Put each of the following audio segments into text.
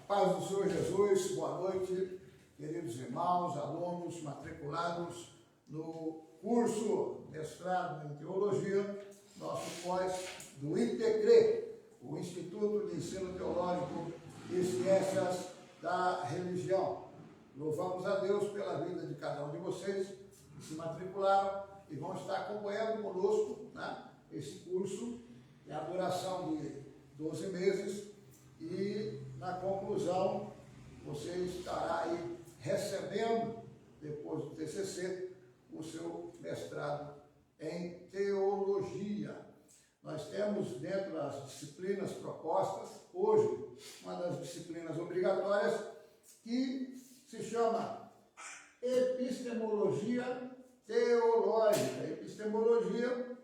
Paz do Senhor Jesus, boa noite, queridos irmãos, alunos matriculados no curso mestrado em Teologia, nosso pós do ITCRE, o Instituto de Ensino Teológico e Ciências da Religião. Louvamos a Deus pela vida de cada um de vocês que se matricularam e vão estar acompanhando conosco, né, esse curso, que é a duração de 12 meses, e na conclusão você estará aí recebendo, depois do TCC, o seu mestrado em Teologia. Nós temos dentro das disciplinas propostas, hoje, uma das disciplinas obrigatórias, que se chama Epistemologia Teológica. Epistemologia,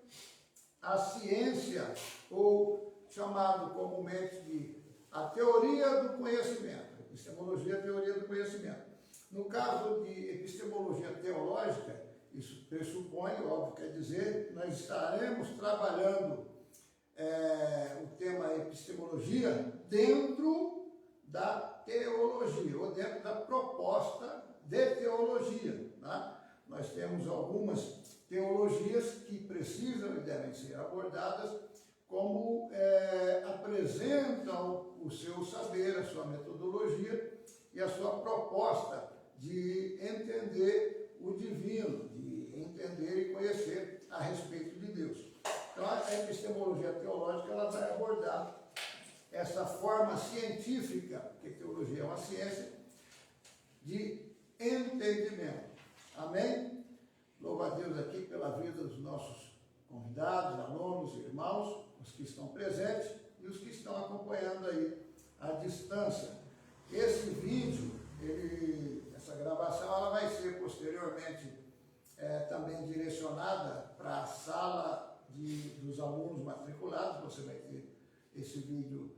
a ciência, ou chamado comumente de a teoria do conhecimento. Epistemologia é a teoria do conhecimento. No caso de epistemologia teológica, isso pressupõe, óbvio, quer dizer, que nós estaremos trabalhando o tema epistemologia dentro da teologia, ou dentro da proposta de teologia. Né? Nós temos algumas teologias que precisam e devem ser abordadas, como apresentam o seu saber, a sua metodologia e a sua proposta de entender o divino, de entender e conhecer a respeito de Deus. Então, a epistemologia teológica ela vai abordar essa forma científica, porque teologia é uma ciência, de entendimento. Amém? Louva a Deus aqui pela vida dos nossos convidados, alunos, irmãos, os que estão presentes e os que estão acompanhando aí à distância. Esse vídeo, essa gravação, ela vai ser posteriormente também direcionada para a sala dos alunos matriculados. Você vai ter esse vídeo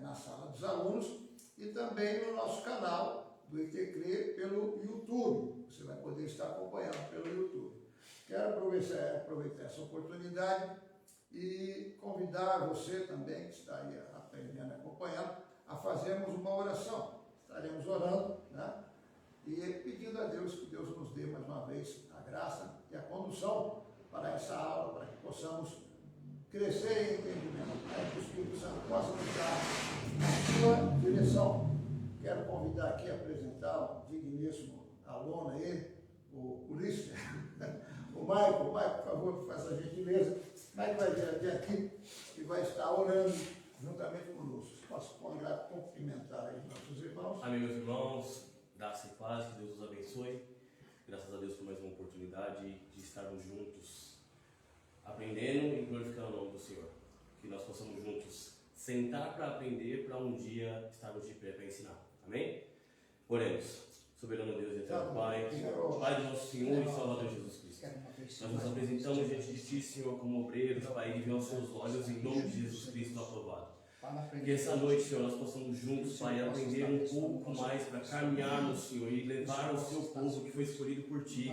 na sala dos alunos e também no nosso canal do ITCRE pelo YouTube. Você vai poder estar acompanhando pelo YouTube. Quero aproveitar essa oportunidade e convidar você também, que está aí aprendendo e acompanhando, a fazermos uma oração. Estaremos orando, né? E pedindo a Deus que Deus nos dê mais uma vez a graça e a condução para essa aula, para que possamos crescer em entendimento, para que o Espírito Santo possa nos dar a sua direção. Quero convidar aqui a apresentar o digníssimo aluno aí, o Ulisses, o Michael, por favor, faça a gentileza. Michael vai vir até aqui e vai estar orando juntamente conosco. Posso cumprimentar aí nossos irmãos. Amém, meus irmãos, graça e paz, que Deus os abençoe. Graças a Deus por mais uma oportunidade de estarmos juntos, aprendendo e glorificando o nome do Senhor. Que nós possamos juntos sentar para aprender, para um dia estarmos de pé para ensinar. Amém? Oremos. Soberano Deus e eterno Pai, Pai do nosso Senhor e Salvador Jesus Cristo. Nós nos apresentamos diante de Ti, Senhor, como obreiros, Pai, que vê aos Seus olhos em nome de Jesus Cristo aprovado. Que essa noite, Senhor, nós possamos juntos, Pai, aprender um pouco mais para caminharmos, Senhor, e levar o Seu povo que foi escolhido por Ti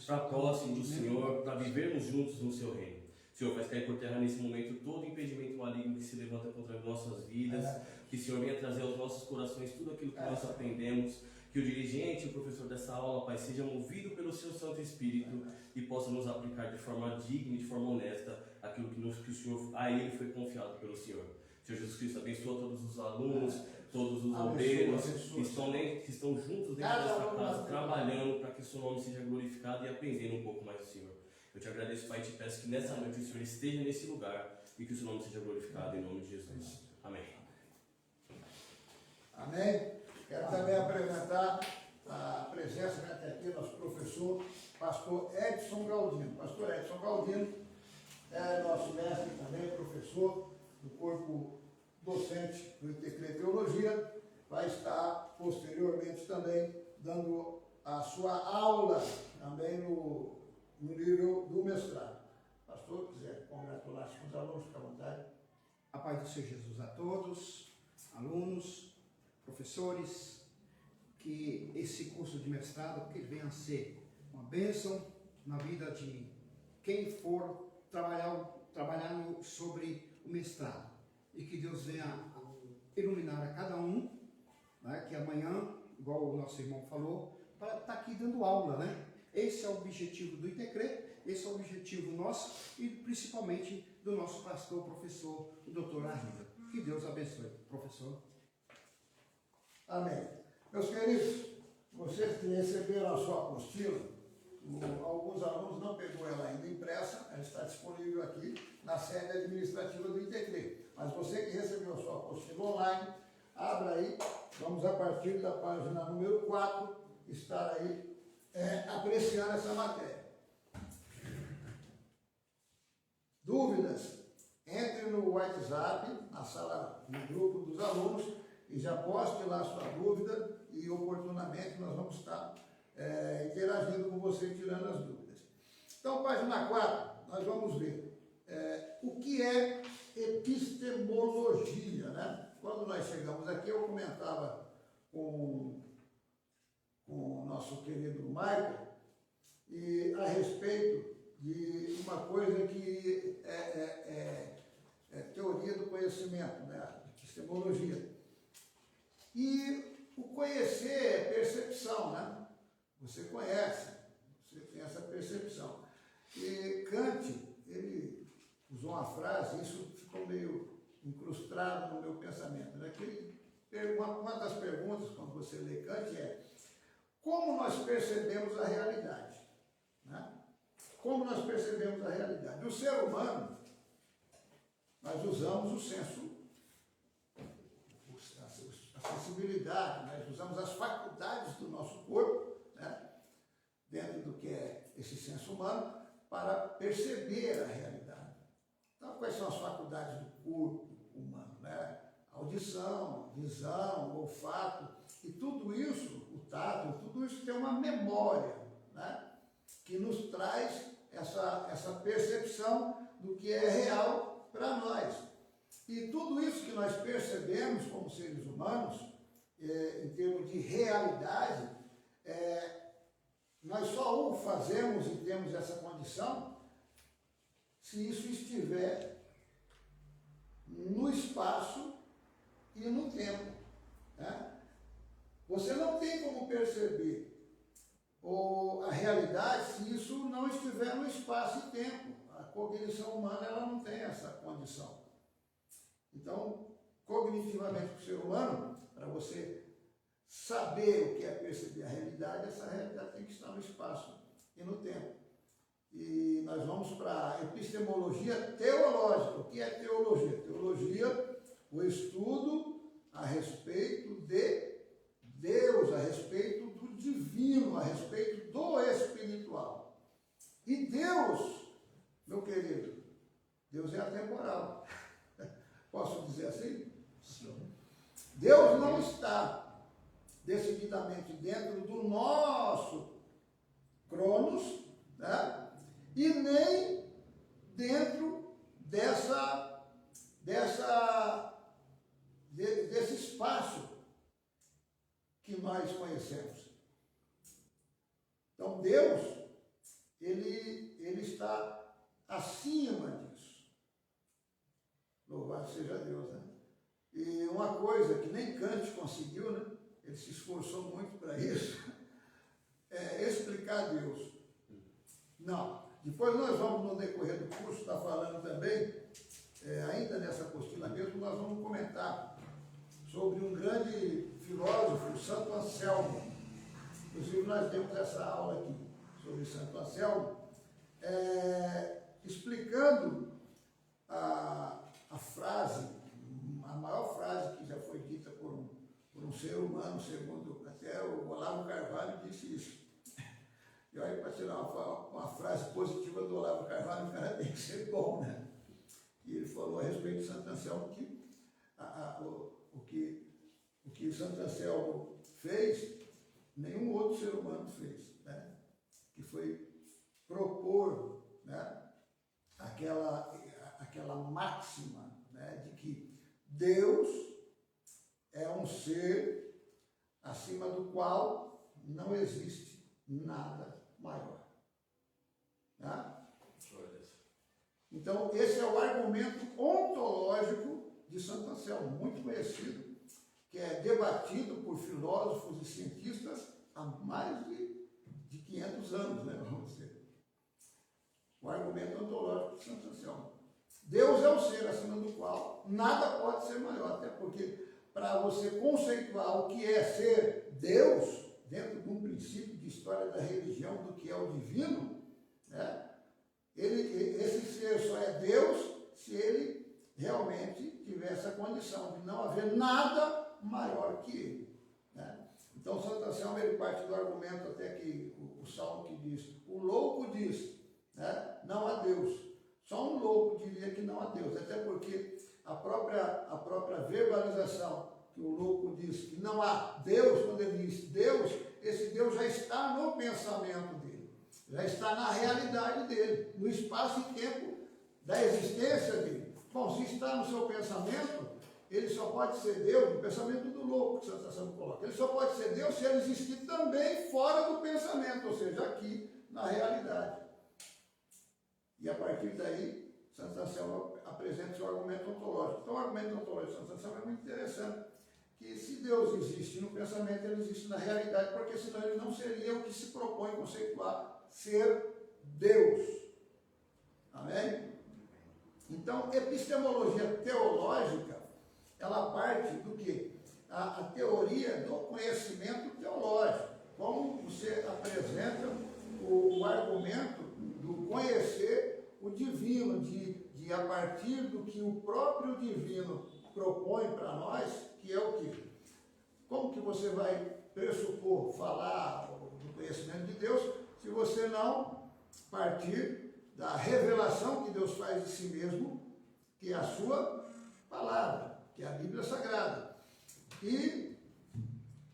para próximo do Senhor, para vivermos juntos no Seu reino. Senhor, faz cair por terra nesse momento todo impedimento maligno que se levanta contra as nossas vidas, que o Senhor venha trazer aos nossos corações tudo aquilo que nós aprendemos, que o dirigente, o professor dessa aula, Pai, seja movido pelo Seu Santo Espírito e possa nos aplicar de forma digna e de forma honesta aquilo que o Senhor, a Ele foi confiado pelo Senhor. Senhor Jesus Cristo, abençoa todos os alunos, todos os obreiros que estão juntos dentro dessa casa, trabalhando para que o Seu nome seja glorificado e aprendendo um pouco mais do Senhor. Eu te agradeço, Pai, e te peço que nessa noite o Senhor esteja nesse lugar e que o Seu nome seja glorificado em nome de Jesus. Amém. Amém. Quero também apresentar a presença até aqui do nosso professor, pastor Edson Galdino. Pastor Edson Galdino é nosso mestre também, professor do corpo docente do ITCRE Teologia, vai estar posteriormente também dando a sua aula também no nível do mestrado. Pastor, quiser congratular-se com os alunos, fica à vontade. A paz do Senhor Jesus a todos, alunos, professores, que esse curso de mestrado que venha a ser uma bênção na vida de quem for trabalhar sobre o mestrado, e que Deus venha iluminar a cada um né, que amanhã, igual o nosso irmão falou, para estar aqui dando aula, né? Esse é o objetivo do ITECRE, esse é o objetivo nosso e principalmente do nosso pastor, professor, o doutor Arriba. Que Deus abençoe. Professor. Amém. Meus queridos, vocês que receberam a sua apostila, alguns alunos não pegou ela ainda impressa, ela está disponível aqui na sede administrativa do ITECRE. Mas você que recebeu a sua apostila online, abra aí, vamos a partir da página número 4, estar aí apreciando essa matéria. Dúvidas? Entre no WhatsApp, na sala, no grupo dos alunos, e já poste lá a sua dúvida e oportunamente nós vamos estar interagindo com você, tirando as dúvidas. Então, página 4, nós vamos ver o que é epistemologia, né? Quando nós chegamos aqui, eu comentava com o nosso querido Michael e a respeito de uma coisa que é teoria do conhecimento, né? Epistemologia. E o conhecer é percepção, né? Você conhece, você tem essa percepção. E Kant, ele usou uma frase, isso ficou meio incrustado no meu pensamento, né? Uma das perguntas, quando você lê Kant, é como nós percebemos a realidade? Né? Como nós percebemos a realidade? O ser humano, nós usamos o senso, a sensibilidade, nós usamos as faculdades do nosso corpo, né? Dentro do que é esse senso humano, para perceber a realidade. Então, quais são as faculdades do corpo humano? Né? Audição, visão, olfato, e tudo isso, o tato, tudo isso tem uma memória, né? Que nos traz essa percepção do que é real para nós. E tudo isso que nós percebemos como seres humanos, em termos de realidade, nós só o fazemos e temos essa condição se isso estiver no espaço e no tempo. Né? Você não tem como perceber a realidade se isso não estiver no espaço e tempo. A cognição humana ela não tem essa condição. Então, cognitivamente, para o ser humano, para você saber o que é perceber a realidade, essa realidade tem que estar no espaço e no tempo. E nós vamos para a epistemologia teológica. O que é teologia? Teologia, o estudo a respeito de Deus, a respeito do divino, a respeito do espiritual. E Deus, meu querido, Deus é atemporal. Posso dizer assim? Sim. Deus não está decididamente dentro do nosso Cronos, né? E nem dentro desse espaço que nós conhecemos. Então Deus, ele está acima disso. Louvado seja Deus, né? E uma coisa que nem Kant conseguiu, né? Ele se esforçou muito para isso, é explicar Deus. Não. Depois nós vamos, no decorrer do curso, estar falando também, ainda nessa apostila mesmo, nós vamos comentar sobre um grande filósofo, Santo Anselmo. Inclusive nós temos essa aula aqui sobre Santo Anselmo, explicando a frase, a maior frase que já foi dita por um ser humano, segundo até o Olavo Carvalho disse isso. E aí, para tirar uma frase positiva do Olavo Carvalho, o cara tem que ser bom, né? E ele falou a respeito de Santo Anselmo que o que Santo Anselmo fez, nenhum outro ser humano fez, né? Que foi propor, né? aquela máxima, né? De que Deus é um ser acima do qual não existe nada maior. Tá? Então, esse é o argumento ontológico de Santo Anselmo, muito conhecido, que é debatido por filósofos e cientistas há mais de 500 anos, né, vamos dizer. O argumento ontológico de Santo Anselmo. Deus é o ser acima do qual nada pode ser maior, até porque para você conceituar o que é ser Deus, dentro de um princípio de história da religião, do que é o divino, né, esse ser só é Deus se ele realmente tiver essa condição de não haver nada maior que ele. Né? Então, Santo Anselmo, ele parte do argumento até que o Salmo que diz, o louco diz, né, não há Deus. Só um louco diria que não há Deus, até porque a própria verbalização que o louco diz que não há Deus, quando ele diz Deus, esse Deus já está no pensamento dele, já está na realidade dele, no espaço e tempo da existência dele. Bom, se está no seu pensamento, ele só pode ser Deus, no pensamento do louco que Santo Anselmo coloca, ele só pode ser Deus se ele existir também fora do pensamento, ou seja, aqui na realidade. E a partir daí, Santo Anselmo apresenta seu argumento ontológico. Então, o argumento ontológico de Santo Anselmo é muito interessante, que se Deus existe no pensamento, ele existe na realidade, porque senão ele não seria o que se propõe conceituar ser Deus. Amém? Então, epistemologia teológica, ela parte do quê? A teoria do conhecimento teológico. Como você apresenta o argumento do conhecer o divino, de a partir do que o próprio divino propõe para nós, que é o quê? Como que você vai pressupor, falar do conhecimento de Deus, se você não partir da revelação que Deus faz de si mesmo, que é a sua palavra, que é a Bíblia Sagrada. E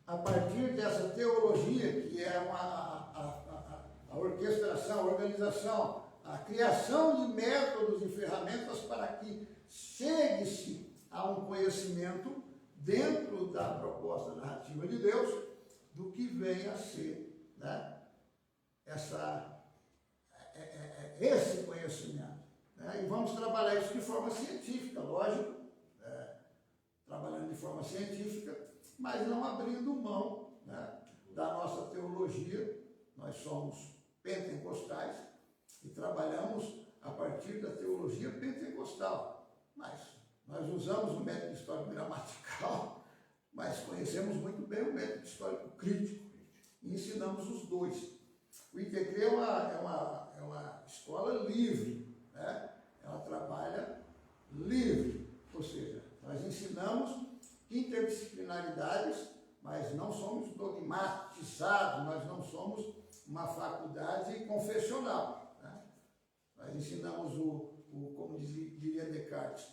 a partir dessa teologia, que é a orquestração, a organização, a criação de métodos e ferramentas para que chegue-se a um conhecimento dentro da proposta narrativa de Deus do que vem a ser, né, esse conhecimento. Né? E vamos trabalhar isso de forma científica, lógico, trabalhando de forma científica, mas não abrindo mão, né, da nossa teologia. Nós somos pentecostais e trabalhamos a partir da teologia pentecostal, mas nós usamos o método histórico gramatical, mas conhecemos muito bem o método histórico crítico e ensinamos os dois. O ITCRE é uma escola livre, né? Ela trabalha livre, ou seja, nós ensinamos interdisciplinaridades, mas não somos dogmatizados, nós não somos uma faculdade confessional. Né? Nós ensinamos como diria Descartes,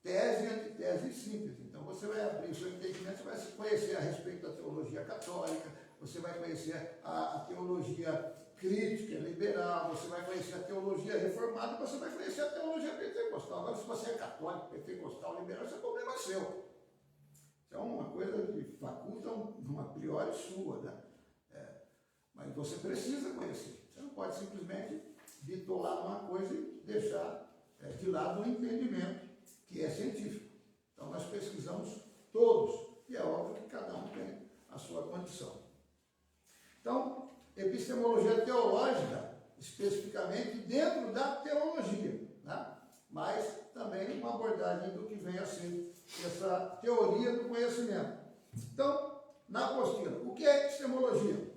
tese, antitese e síntese. Então você vai abrir o seu entendimento, você vai se conhecer a respeito da teologia católica, você vai conhecer a teologia crítica, liberal, você vai conhecer a teologia reformada, você vai conhecer a teologia pentecostal. Agora, se você é católico, pentecostal, liberal, isso é problema seu. Isso é uma coisa que faculta uma priori sua, né? Mas você precisa conhecer. Você não pode simplesmente bitolar uma coisa e deixar de lado o entendimento que é científico. Então, nós pesquisamos todos, e é óbvio que cada um tem a sua condição. Então, epistemologia teológica, especificamente dentro da teologia, né? Mas também uma abordagem do que vem a ser essa teoria do conhecimento. Então, na apostila, o que é epistemologia?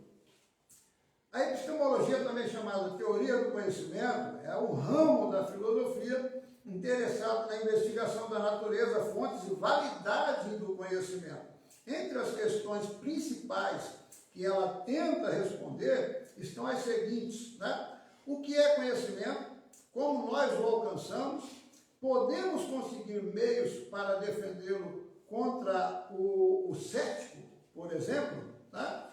A epistemologia, também chamada teoria do conhecimento, é um ramo da filosofia interessado na investigação da natureza, fontes e validade do conhecimento. Entre as questões principais que ela tenta responder estão as seguintes, né? O que é conhecimento? Como nós o alcançamos? Podemos conseguir meios para defendê-lo contra o cético, por exemplo? Né?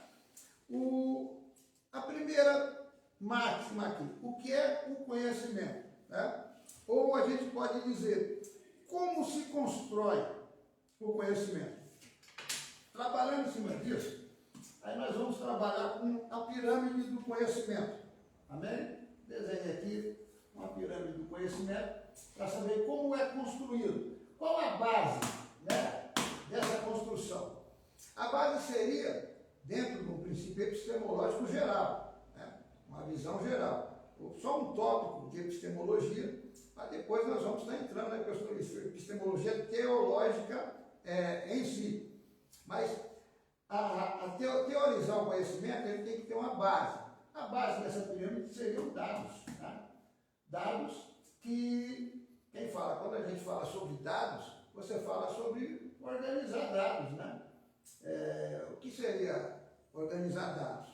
A primeira máxima aqui, o que é o conhecimento? Né? Ou a gente pode dizer, como se constrói o conhecimento? Trabalhando em cima disso, aí nós vamos trabalhar com a pirâmide do conhecimento. Amém? Desenhei aqui uma pirâmide do conhecimento para saber como é construído. Qual a base, né, dessa construção? epistemológico geral, né? Uma visão geral. Só um tópico de epistemologia, mas depois nós vamos estar entrando na epistemologia teológica em si. Mas teorizar o conhecimento, ele tem que ter uma base. A base dessa pirâmide seriam dados. Né? Dados que, quando a gente fala sobre dados, você fala sobre organizar dados. Né? O que seria organizar dados?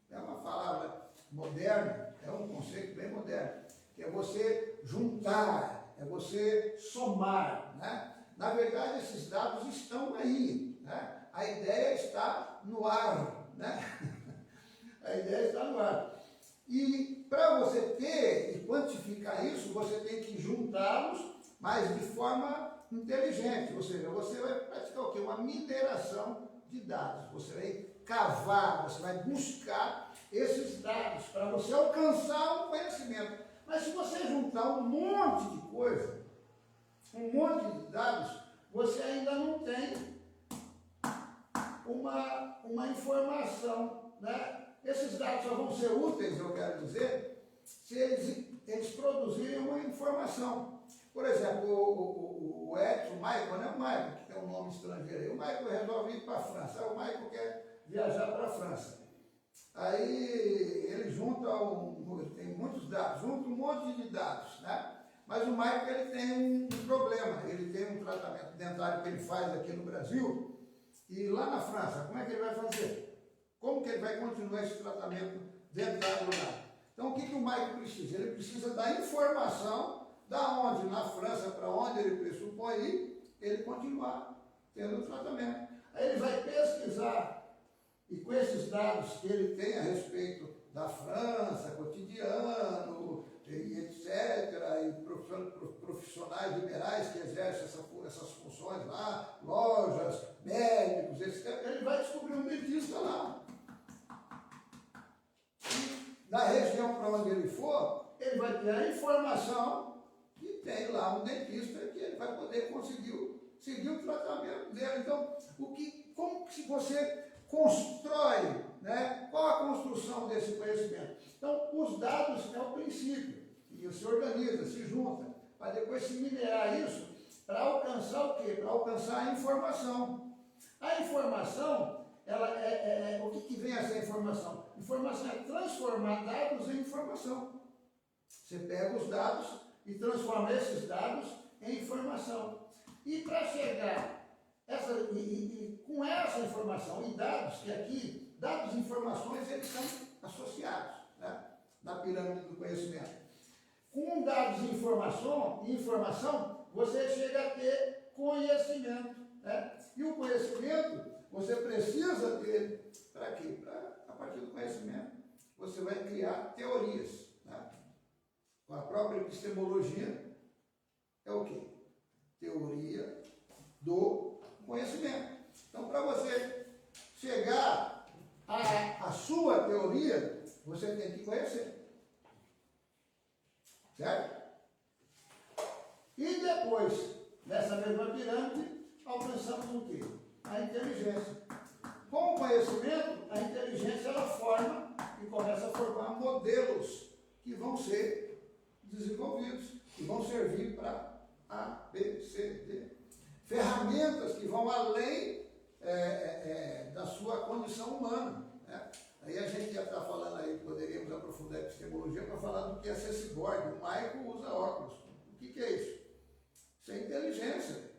É uma palavra moderna, é um conceito bem moderno, que é você juntar, é você somar. Né? Na verdade, esses dados estão aí. Né? A ideia está no ar. Né? A ideia está no ar. E para você ter e quantificar isso, você tem que juntá-los, mas de forma inteligente. Ou seja, você vai praticar o quê? Uma mineração de dados. Você vai cavar, você vai buscar esses dados para você alcançar um conhecimento. Mas se você juntar um monte de coisa, um monte de dados, você ainda não tem uma informação, né? Esses dados só vão ser úteis, eu quero dizer, se eles produzirem uma informação. Por exemplo, o Edson, o Michael, né? O Michael, que tem um nome estrangeiro aí. O Michael resolve ir para a França. Aí o Michael quer viajar para a França. Aí ele junta ele tem muitos dados, junta um monte de dados, né? Mas o Michael, ele tem um problema. Ele tem um tratamento dentário que ele faz aqui no Brasil. E lá na França, como é que ele vai fazer? Como que ele vai continuar esse tratamento dentário lá? Então, o que o Michael precisa? Ele precisa da informação da onde, na França, para onde ele pressupõe ir, ele continuar tendo o tratamento. Aí ele vai pesquisar, e com esses dados que ele tem a respeito da França, cotidiano, e etc., e profissionais liberais que exercem essas funções lá, lojas, médicos, etc., ele vai descobrir um dentista lá. E na região para onde ele for, ele vai ter a informação que tem lá um dentista que ele vai poder conseguir seguir o tratamento dele. Então, como que você constrói, né? Qual a construção desse conhecimento? Então, os dados é o princípio, e se organiza, se junta, para depois se minerar isso, para alcançar o quê? Para alcançar a informação. A informação, o que vem essa informação? Informação é transformar dados em informação. Você pega os dados e transforma esses dados em informação. E para chegar com essa informação e dados, que aqui, dados e informações, eles são associados, né, na pirâmide do conhecimento. Com dados e informação, você chega a ter conhecimento. Né? E o conhecimento, você precisa ter, para quê? A partir do conhecimento, você vai criar teorias. Né? A própria epistemologia é o quê? Teoria do conhecimento. Então, para você chegar à sua teoria, você tem que conhecer. Certo? E depois, nessa mesma pirâmide, alcançamos o quê? A inteligência. Com o conhecimento, a inteligência ela forma e começa a formar modelos que vão ser desenvolvidos, que vão servir para A, B, C, D. Ferramentas que vão além da sua condição humana. Né? Aí a gente já está falando aí, poderíamos aprofundar a epistemologia para falar do que é ser ciborgue. O Michael usa óculos. O que é isso? Isso é inteligência.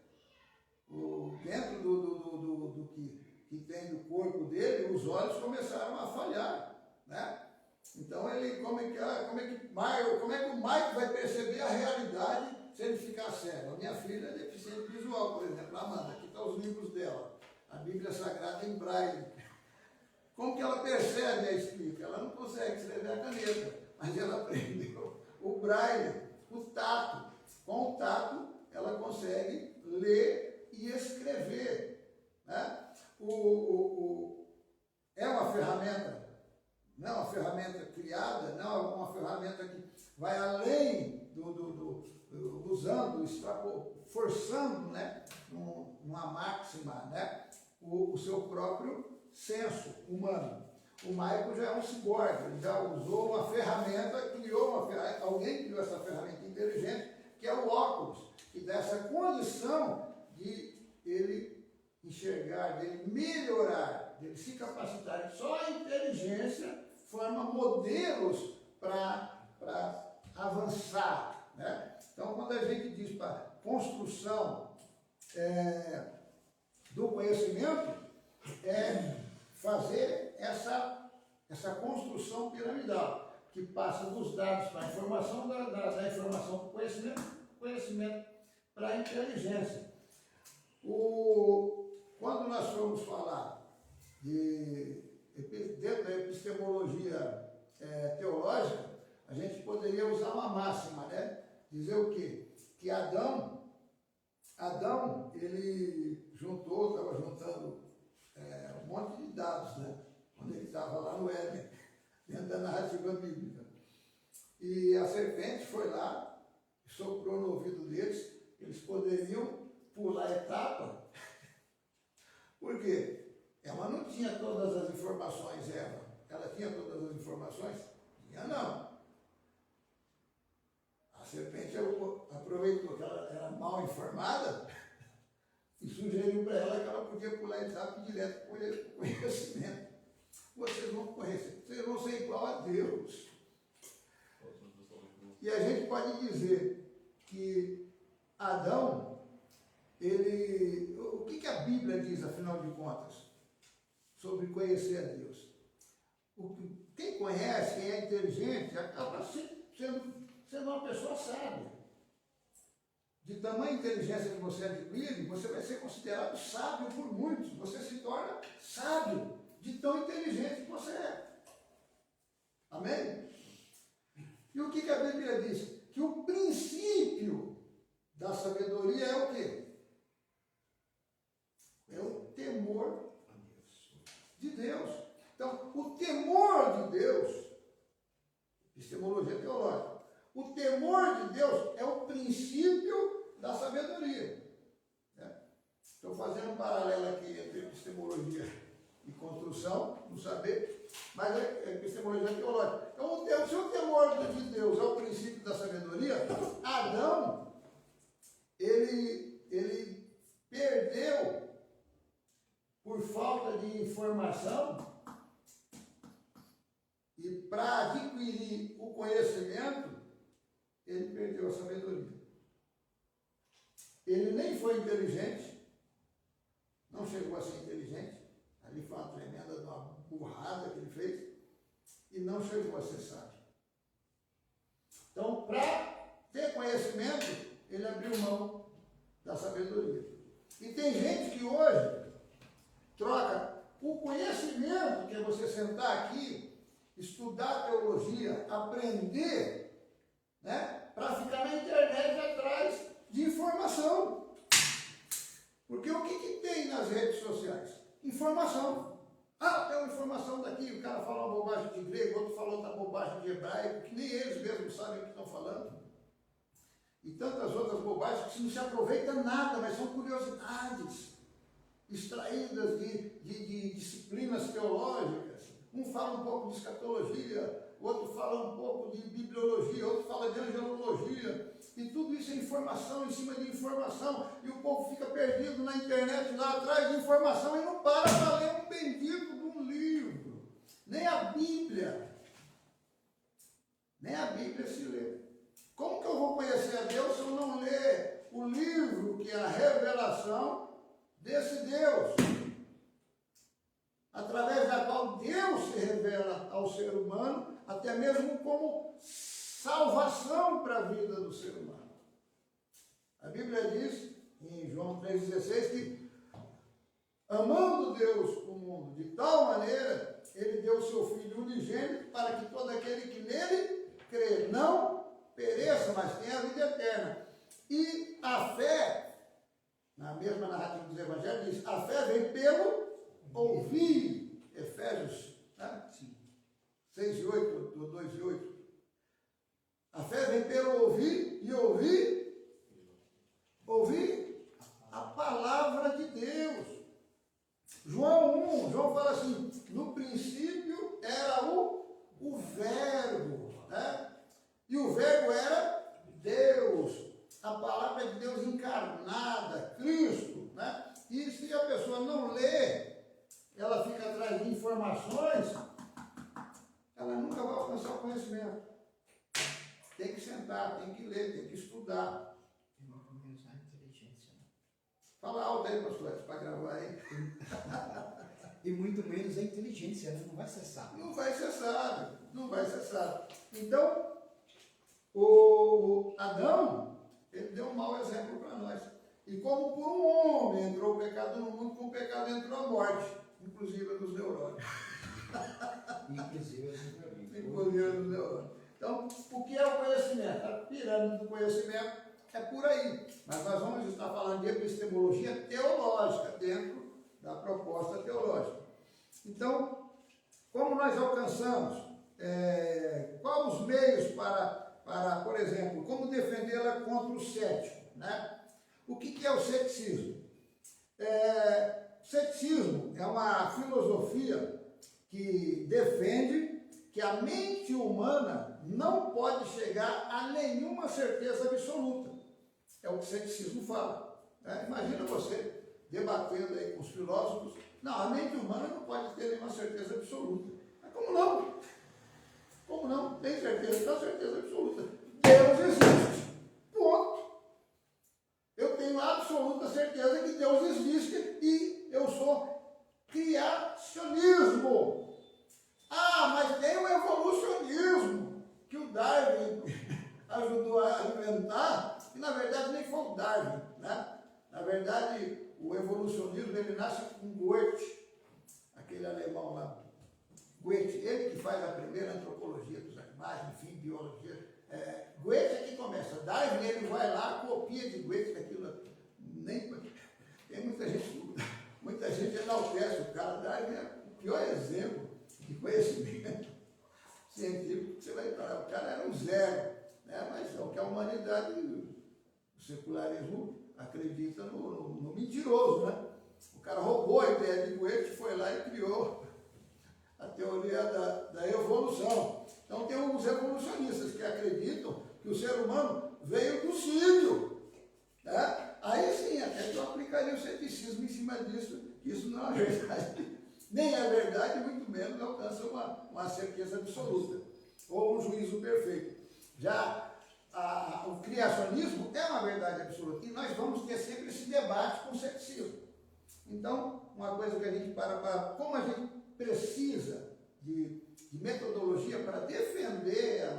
Dentro do que tem no corpo dele, os olhos começaram a falhar. Né? Então, como é que o Michael vai perceber a realidade se ele ficar cego? A minha filha é deficiente visual, por exemplo, a Amanda, aqui estão os livros dela, a Bíblia Sagrada em braille. Como que ela percebe a escrita? Ela não consegue escrever a caneta, mas ela aprendeu o braille, o tato. Com o tato, ela consegue ler e escrever. Né? É uma ferramenta, não é uma ferramenta criada, não é uma ferramenta que vai além usando, forçando, né, numa máxima, né, o seu próprio senso humano. O Michael já é um ciborgue, ele já usou uma ferramenta, alguém criou essa ferramenta inteligente, que é o óculos, que dá essa condição de ele enxergar, dele melhorar, dele se capacitar. Só a inteligência forma modelos para avançar, né? Então, quando a gente diz para construção do conhecimento, é fazer essa construção piramidal, que passa dos dados para a informação, da informação para o conhecimento para a inteligência. Quando nós formos falar dentro da epistemologia teológica, a gente poderia usar uma máxima, né? Dizer o quê? Que Adão, ele estava juntando um monte de dados, né? Quando ele estava lá no Éden, dentro da narrativa bíblica. E a serpente foi lá, soprou no ouvido deles, eles poderiam pular a etapa. Por quê? Ela não tinha todas as informações, Eva. Ela tinha todas as informações? Tinha não. A serpente aproveitou que ela era mal informada e sugeriu para ela que ela podia pular a etapa direto para o conhecimento. Vocês vão ser igual a Deus. E a gente pode dizer que Adão, o que a Bíblia diz, afinal de contas, sobre conhecer a Deus? Quem conhece, quem é inteligente, acaba sendo uma pessoa sábia. De tamanha inteligência que você adquire, você vai ser considerado sábio por muitos. Você se torna sábio de tão inteligente que você é. Amém? E o que a Bíblia diz? Que o princípio da sabedoria é o quê? É o temor de Deus. Então, o temor de Deus, epistemologia teológica, o temor de Deus é o princípio da sabedoria. Estou fazendo um paralelo aqui entre epistemologia e construção do saber, mas é epistemologia teológica. Então, se o temor de Deus é o princípio da sabedoria, Adão, ele perdeu, por falta de informação, e para adquirir o conhecimento, ele perdeu a sabedoria. Ele nem foi inteligente, não chegou a ser inteligente, ali foi uma tremenda uma burrada que ele fez, e não chegou a ser sábio. Então, para ter conhecimento, ele abriu mão da sabedoria. E tem gente que hoje troca o conhecimento, que é você sentar aqui, estudar teologia, aprender, né, para ficar na internet atrás de informação. Porque o que tem nas redes sociais? Informação. Tem uma informação daqui, o cara fala uma bobagem de grego, outro fala outra bobagem de hebraico, que nem eles mesmos sabem o que estão falando. E tantas outras bobagens que não se aproveita nada, mas são curiosidades extraídas de disciplinas teológicas. Um fala um pouco de escatologia, outro fala um pouco de bibliologia, outro fala de angelologia, e tudo isso é informação em cima de informação, e o povo fica perdido na internet lá atrás de informação e não para ler um bendito de um livro, nem a Bíblia se lê. Como que eu vou conhecer a Deus se eu não ler o livro que é a revelação desse Deus, através da qual Deus se revela ao ser humano, até mesmo como salvação para a vida do ser humano? A Bíblia diz, em João 3,16, que amando Deus o mundo de tal maneira, ele deu o seu Filho unigênito para que todo aquele que nele crê não pereça, mas tenha a vida eterna. E a fé, na mesma narrativa dos Evangelhos, diz, a fé vem pelo ouvir, Efésios 6 e 8, 2 e 8. A fé vem pelo ouvir, e ouvir a palavra de Deus. João fala assim, no princípio era o Verbo, né? E o Verbo era Deus, a palavra de Deus encarnada, Cristo, né? E se a pessoa não lê, ela fica atrás de informações, ela nunca vai alcançar o conhecimento. Tem que sentar, tem que ler, tem que estudar. E muito menos a inteligência. Né? Fala alto aí, pastor, para gravar aí. E muito menos a inteligência, né? Não vai cessar. Não vai cessar, não vai cessar. Então, o Adão, ele deu um mau exemplo para nós. E como por um homem entrou o pecado no mundo, com o pecado entrou a morte, inclusive a dos neurônios. Inclusive Inclusive a dos neurônios. Então, o que é o conhecimento? A pirâmide do conhecimento é por aí. Mas nós vamos estar falando de epistemologia teológica, dentro da proposta teológica. Então, como nós alcançamos? Quais os meios para, por exemplo, como defendê-la contra o cético, né? O que é o ceticismo? O ceticismo é uma filosofia que defende que a mente humana não pode chegar a nenhuma certeza absoluta. É o que o ceticismo fala. Né? Imagina você debatendo aí com os filósofos, não, a mente humana não pode ter nenhuma certeza absoluta. Mas como não? Como não? Tem certeza? Tem certeza absoluta. Deus existe. Ponto. Eu tenho absoluta certeza que Deus existe e eu sou criacionismo. Ah, mas tem o evolucionismo que o Darwin ajudou a inventar, que na verdade nem foi o Darwin, né? Na verdade, o evolucionismo ele nasce com Goethe, aquele alemão lá. Goethe, ele que faz a primeira antropologia dos animais, enfim, biologia. Goethe é que começa. Darwin, ele vai lá, copia de Goethe, aquilo nem. Tem muita gente enaltece o cara. Darwin é o pior exemplo de conhecimento científico que você vai encontrar. O cara era um zero, né? Mas é o que a humanidade, o secularismo, acredita no mentiroso, né? O cara roubou a ideia de Goethe, foi lá e criou a teoria da evolução. Então tem alguns evolucionistas que acreditam que o ser humano veio do símio, né? Aí sim, até que eu aplicaria o ceticismo em cima disso, que isso não é verdade. Nem é verdade, muito menos alcança uma certeza absoluta, ou um juízo perfeito. Já o criacionismo é uma verdade absoluta, e nós vamos ter sempre esse debate com o ceticismo. Então, uma coisa que a gente como a gente precisa de metodologia para defender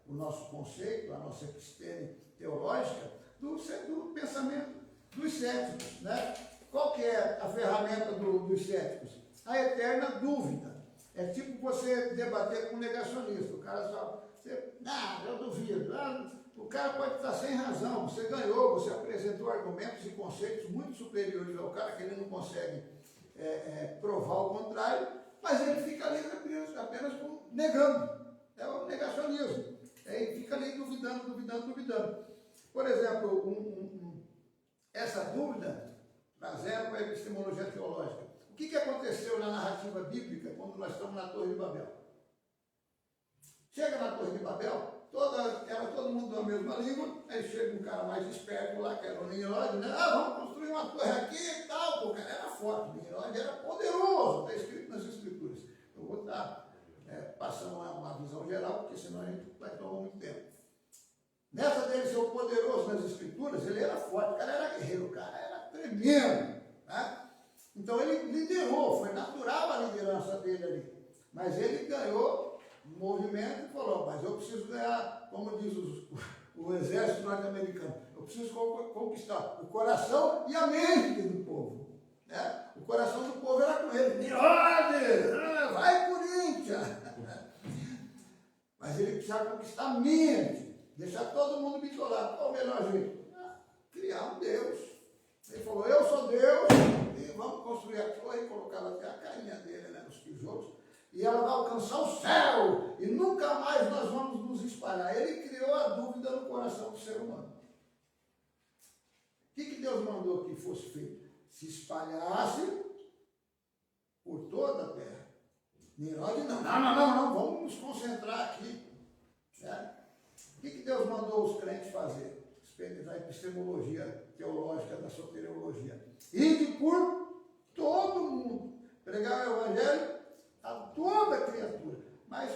o nosso conceito, a nossa episteme teológica, do pensamento dos céticos, né? Qual que é a ferramenta dos céticos? A eterna dúvida. É tipo você debater com um negacionista. O cara só, eu duvido. O cara pode estar sem razão. Você ganhou, você apresentou argumentos e conceitos muito superiores ao cara, que ele não consegue provar o contrário, mas ele fica ali apenas negando. É o negacionismo. Ele fica ali duvidando. Por exemplo, essa dúvida, trazendo para a epistemologia teológica. O que aconteceu na narrativa bíblica quando nós estamos na Torre de Babel? Chega na Torre de Babel, era todo mundo da mesma língua, aí chega um cara mais esperto lá, que era o Nimrod, né? Vamos construir uma torre aqui e tal. O cara era forte, o Nimrod era poderoso, está escrito nas Escrituras. Eu vou estar passando uma visão geral, porque senão a gente vai tomar muito tempo. Nessa dele ser o poderoso nas Escrituras, ele era forte, o cara era guerreiro, o cara era tremendo, né? Então ele liderou, foi natural a liderança dele ali. Mas ele ganhou um movimento e falou, mas eu preciso ganhar, como diz o exército norte-americano, eu preciso conquistar o coração e a mente do povo. Né? O coração do povo era com ele. Mirode! Vai, Corinthians! Mas ele precisava conquistar a mente, deixar todo mundo bitolado. Qual o melhor jeito? Criar um Deus. Ele falou, eu sou Deus, e vamos construir a torre, e colocar até a carinha dele, né, nos tijolos, e ela vai alcançar o céu, e nunca mais nós vamos nos espalhar. Ele criou a dúvida no coração do ser humano. O que Deus mandou que fosse feito? Se espalhasse por toda a terra. Nimrod não, vamos nos concentrar aqui. Né? O que Deus mandou os crentes fazer? Da epistemologia teológica, da soteriologia. Ide por todo mundo. Pregar o evangelho a toda criatura. Mas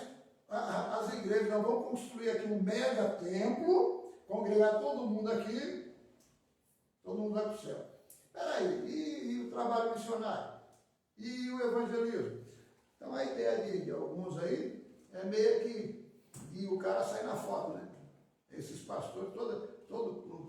as igrejas não vão construir aqui um mega templo, congregar todo mundo aqui, todo mundo vai para o céu. Espera aí, e o trabalho missionário? E o evangelismo? Então a ideia de alguns aí é meio que e o cara sai na foto, né? Esses pastores,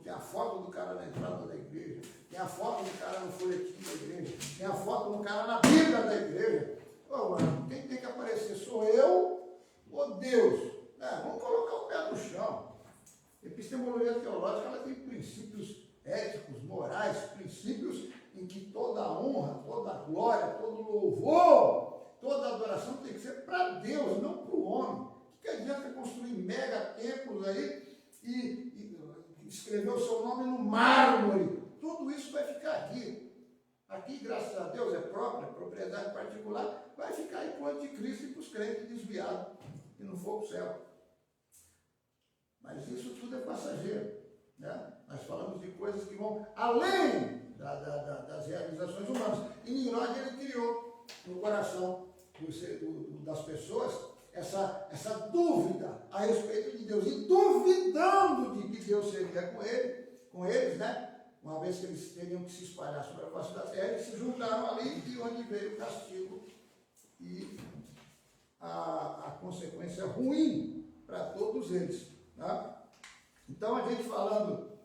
tem a foto do cara na entrada da igreja, tem a foto do cara no folhetim da igreja, tem a foto do cara na Bíblia da igreja. Ô, mano, quem tem que aparecer? Sou eu ou Deus? Vamos colocar o pé no chão. Epistemologia teológica, ela tem princípios éticos, morais, princípios em que toda honra, toda glória, todo louvor, toda adoração tem que ser para Deus, não para o homem. O que adianta construir mega templos aí e escrever o seu nome no mármore? Tudo isso vai ficar aqui. Aqui, graças a Deus, é própria, propriedade particular, vai ficar aí para o anticristo e para os crentes desviados, que não for para o céu. Mas isso tudo é passageiro. Né? Nós falamos de coisas que vão além das realizações humanas. E Nimrod, ele criou no coração das pessoas essa dúvida a respeito de Deus, e duvidando de que Deus seria com eles, né? Uma vez que eles teriam que se espalhar sobre a face da terra, eles se juntaram ali, e onde veio o castigo e a consequência ruim para todos eles. Tá? Então, a gente falando